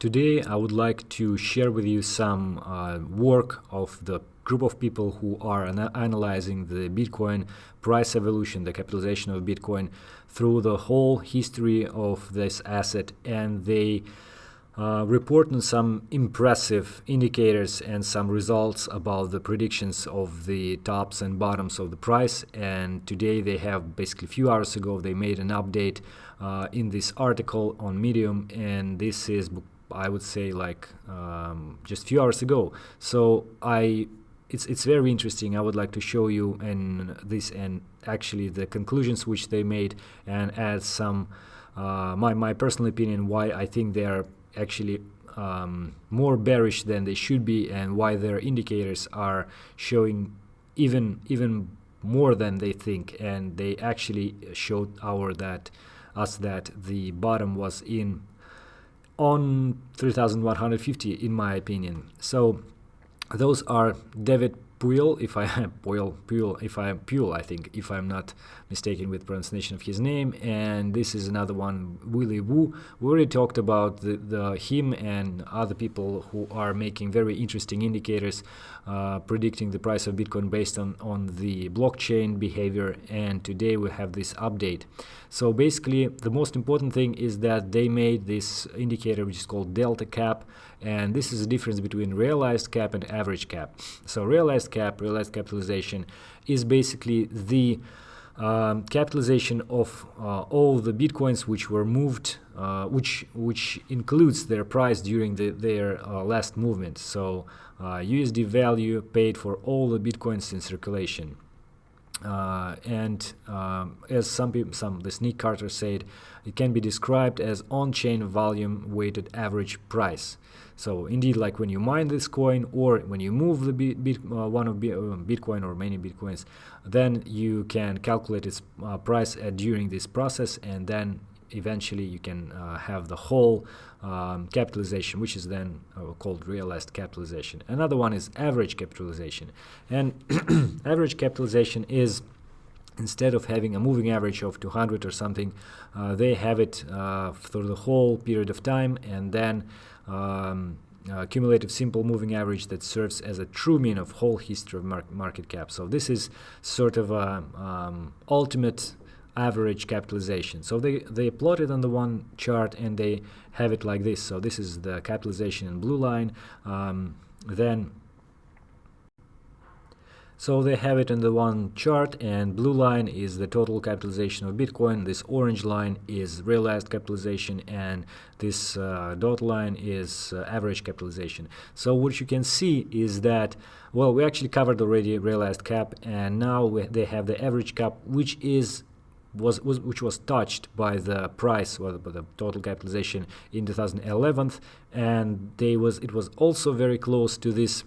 Today I would like to share with you some work of the group of people who are analyzing the Bitcoin price evolution, the capitalization of Bitcoin through the whole history of this asset, and they report on some impressive indicators and some results about the predictions of the tops and bottoms of the price. And today they have, basically a few hours ago, they made an update in this article on Medium, and this is, I would say, like just a few hours ago. So it's very interesting. I would like to show you and actually the conclusions which they made, and add some my personal opinion why I think they are actually more bearish than they should be, and why their indicators are showing even more than they think. And they actually showed us that the bottom was on 3150, in my opinion. So those are David Puel, I think, if I'm not mistaken with pronunciation of his name, and this is another one, Willy Woo. We already talked about him and other people who are making very interesting indicators, predicting the price of Bitcoin based on the blockchain behavior, and today we have this update. So basically the most important thing is that they made this indicator which is called delta cap, and this is the difference between realized cap and average cap. So realized capitalization, is basically the capitalization of all the Bitcoins which were moved, which includes their price during their last movement. So USD value paid for all the Bitcoins in circulation. As this Nick Carter said, it can be described as on-chain volume weighted average price. So indeed, like when you mine this coin, or when you move the one of Bitcoin or many Bitcoins, then you can calculate its price during this process, and then eventually you can have the whole capitalization, which is then called realized capitalization. Another one is average capitalization, and average capitalization is, instead of having a moving average of 200 or something, they have it through the whole period of time, and then cumulative simple moving average that serves as a true mean of whole history of market cap. So this is sort of a ultimate average capitalization. So they plot it on the one chart, and they have it like this. So this is the capitalization in blue line, so they have it in the one chart, and blue line is the total capitalization of Bitcoin, this orange line is realized capitalization, and this dot line is average capitalization. So what you can see is that, well, we actually covered already realized cap, and now they have the average cap, which was touched by the price, or by the total capitalization in 2011, and it was also very close to this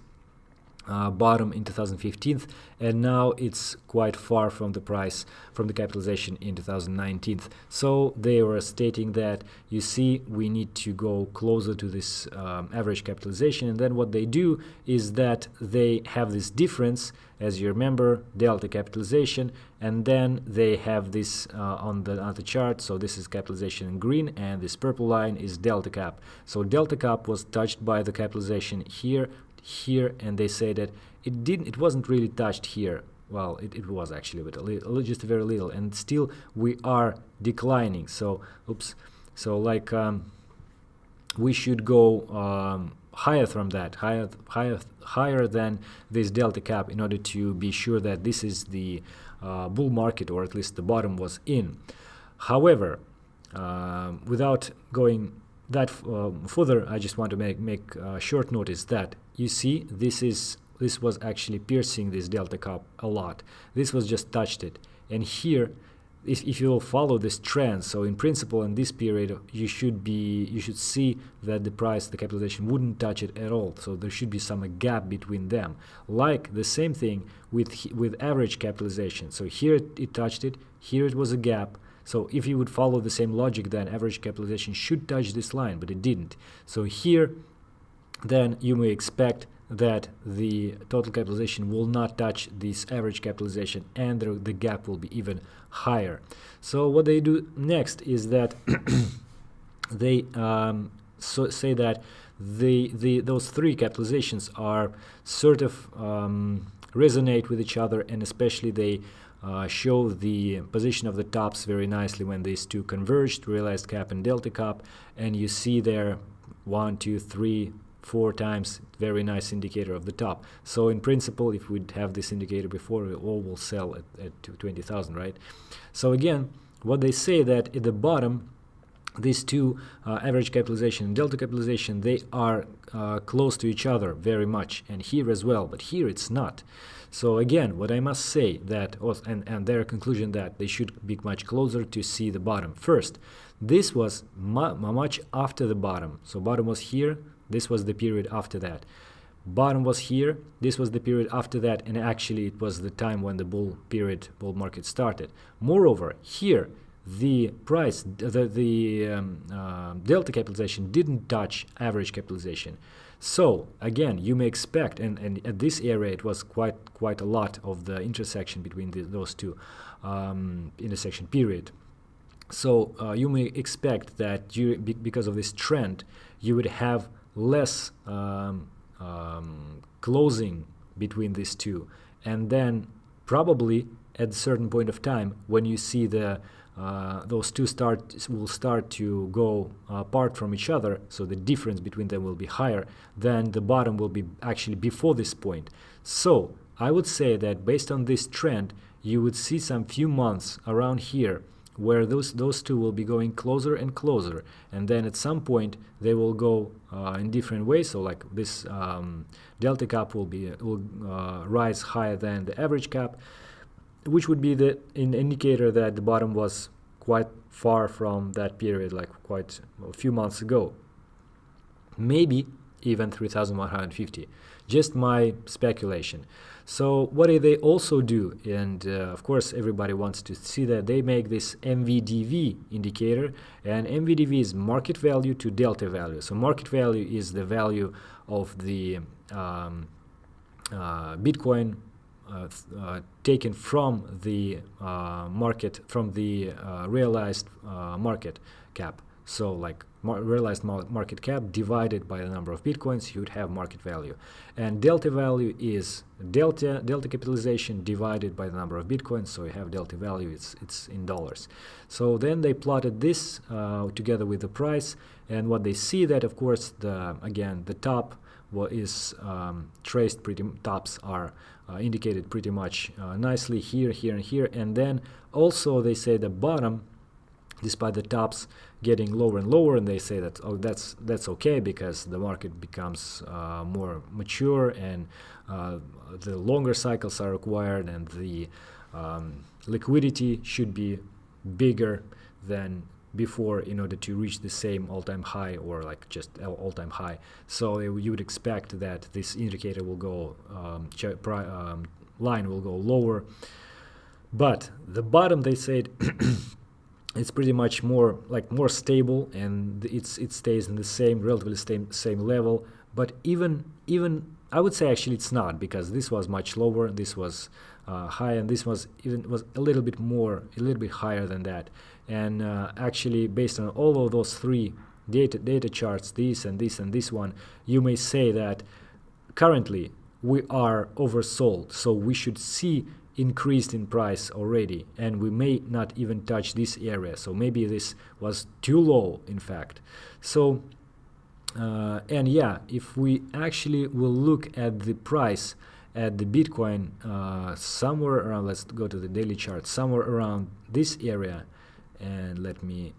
bottom in 2015, and now it's quite far from the price, from the capitalization in 2019. So they were stating that, you see, we need to go closer to this average capitalization. And then what they do is that they have this difference, as you remember, delta capitalization, and then they have this on the chart. So this is capitalization in green, and this purple line is delta cap. So delta cap was touched by the capitalization here, and they say that it wasn't really touched here. Well, it was actually, but just very little, and still we are declining. So like we should go higher from that, higher than this delta cap, in order to be sure that this is the bull market, or at least the bottom was in. However, without going that further, I just want to make a short notice that, you see, this was actually piercing this delta cap a lot. This was just touched it, and here, if you follow this trend, so in principle in this period you should see that the capitalization wouldn't touch it at all. So there should be some gap between them, like the same thing with average capitalization. So here it touched it, here it was a gap. So if you would follow the same logic, then average capitalization should touch this line, but it didn't. So here, then you may expect that the total capitalization will not touch this average capitalization, and the gap will be even higher. So what they do next is that they say that those three capitalizations are sort of resonate with each other, and especially they show the position of the tops very nicely when these two converged, realized cap and delta cap, and you see there 1, 2, 3, 4 times, very nice indicator of the top. So in principle, if we'd have this indicator before, we all will sell at 20,000, right? So again, what they say that at the bottom, these two, average capitalization and delta capitalization, they are close to each other very much, and here as well, but here it's not. So again, what I must say that, and their conclusion that they should be much closer to see the bottom. First, this was much after the bottom. So bottom was here, this was the period after that. Bottom was here, this was the period after that, and actually it was the time when the bull market started. Moreover, here the price, the delta capitalization didn't touch average capitalization. So again, you may expect, and at this area it was quite a lot of the intersection between those two intersection period. So you may expect that because of this trend, you would have less closing between these two, and then probably at a certain point of time, when you see those two will start to go apart from each other, so the difference between them will be higher, then the bottom will be actually before this point. So I would say that based on this trend, you would see some few months around here where those two will be going closer and closer, and then at some point they will go in different ways. So like this delta cap will rise higher than the average cap, which would be an indicator that the bottom was quite far from that period, like quite a few months ago. Maybe even 3,150. Just my speculation. So what do they also do? And of course everybody wants to see that. They make this MVTV indicator, and MVTV is market value to delta value. So market value is the value of the Bitcoin taken from the market, from the realized market cap. So like realized market cap divided by the number of Bitcoins, you would have market value. And delta value is delta capitalization divided by the number of Bitcoins, so you have delta value, it's in dollars. So then they plotted this together with the price, and what they see that, of course, again, the top is traced tops are indicated pretty much nicely here, here, and here, and then also they say the bottom, despite the tops getting lower and lower, and they say that that's okay because the market becomes more mature, and the longer cycles are required, and the liquidity should be bigger than before in order to reach the same all-time high, or like just all-time high. So you would expect that this indicator will go line will go lower, but the bottom, they said, it's pretty much more stable, and it stays in the same relatively same level. But even I would say actually it's not, because this was much lower, this was high, and this was a little bit higher than that. And actually, based on all of those three data charts, this and this and this one, you may say that currently we are oversold, so we should see increased in price already, and we may not even touch this area. So maybe this was too low, in fact. So and yeah, if we actually will look at the price at the Bitcoin somewhere around, let's go to the daily chart, somewhere around this area, and let me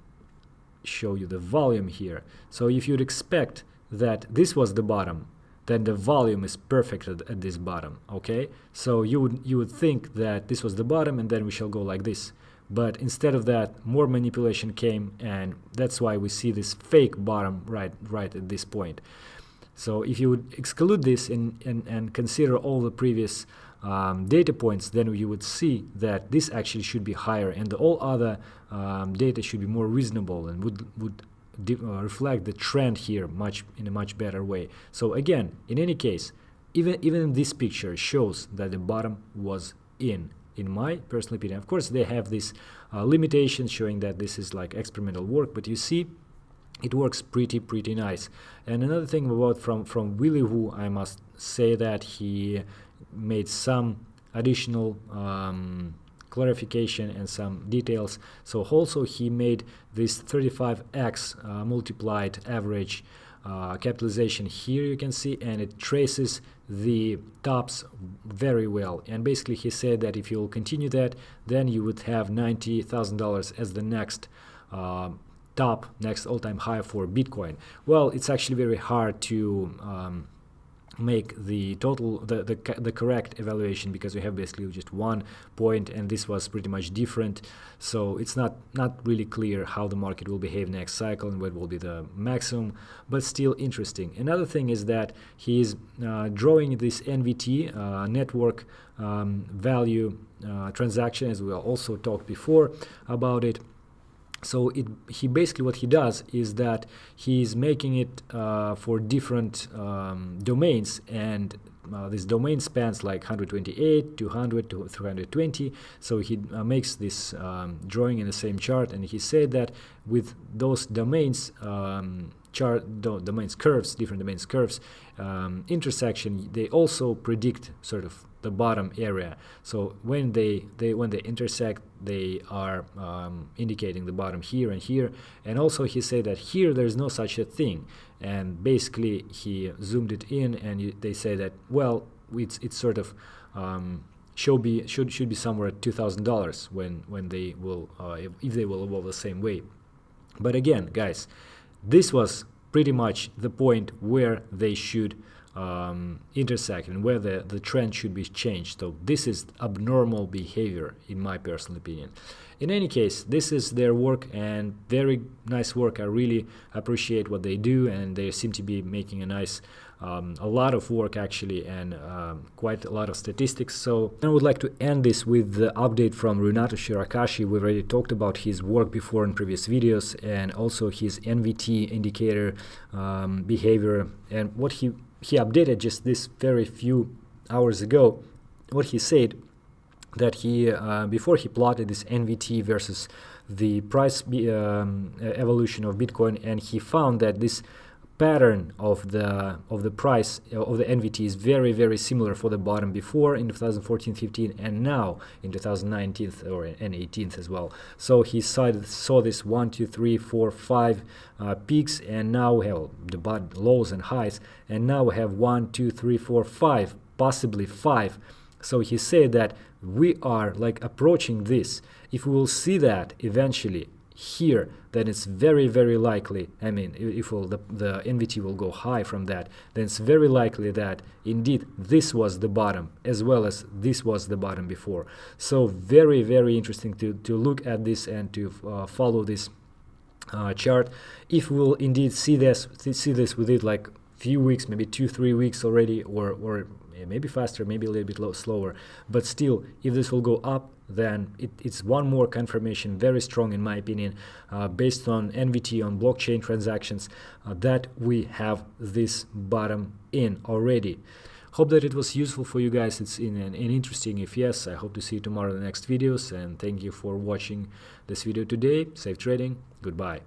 show you the volume here. So if you'd expect that this was the bottom, then the volume is perfect at this bottom. Okay, so you would think that this was the bottom, and then we shall go like this. But instead of that, more manipulation came, and that's why we see this fake bottom right at this point. So if you would exclude this and consider all the previous data points, then you would see that this actually should be higher, and all other data should be more reasonable and would reflect the trend here in a much better way. So again, in any case, even this picture shows that the bottom was in my personal opinion. Of course, they have this limitation showing that this is like experimental work, but you see it works pretty nice. And another thing about from Willy Woo, I must say that he made some additional clarification and some details. So also he made this 35x multiplied average capitalization here, you can see, and it traces the tops very well. And basically he said that if you'll continue that, then you would have $90,000 as the next next all-time high for Bitcoin. Well, it's actually very hard to make the total the correct evaluation, because we have basically just 1 point, and this was pretty much different. So it's not really clear how the market will behave next cycle and what will be the maximum, but still interesting. Another thing is that he is drawing this NVT network value transaction, as we also talked before about it. So he basically, what he does is that he's making it for different domains, and this domain spans like 128, 200 to 320. So he makes this drawing in the same chart, and he said that with those domains different domains curves intersection, they also predict sort of the bottom area. So when they intersect, they are indicating the bottom here and here. And also he said that here there's no such a thing, and basically he zoomed it in, and they say that, well, it's sort of should be somewhere at $2,000 when they will if they will evolve the same way. But again, guys, this was pretty much the point where they should intersect and where the trend should be changed. So this is abnormal behavior, in my personal opinion. In any case, this is their work, and very nice work. I really appreciate what they do, and they seem to be making a lot of work actually, and quite a lot of statistics. So I would like to end this with the update from Renato Shirakashi. We already talked about his work before in previous videos, and also his NVT indicator behavior, and what he updated just this very few hours ago. What he said, that he before he plotted this NVT versus the price evolution of Bitcoin, and he found that this pattern of the price of the NVT is very similar for the bottom before in 2014-15 and now in 2019 and 18 as well. So he saw this 1, 2, 3, 4, 5 peaks, and now we have the lows and highs, and now we have 1, 2, 3, 4, 5, possibly 5. So he said that we are like approaching this. If we will see that eventually here, then it's very likely, I mean, if the NVT will go high from that, then it's very likely that indeed this was the bottom, as well as this was the bottom before. So very interesting to look at this and to follow this chart. If we'll indeed see this with it like few weeks, maybe 2-3 weeks already, or maybe faster, maybe a little bit slower, but still, if this will go up, then it's one more confirmation, very strong in my opinion, based on NVT, on blockchain transactions, that we have this bottom in already. Hope that it was useful for you guys. It's interesting. If yes, I hope to see you tomorrow in the next videos, and thank you for watching this video today. Safe trading. Goodbye.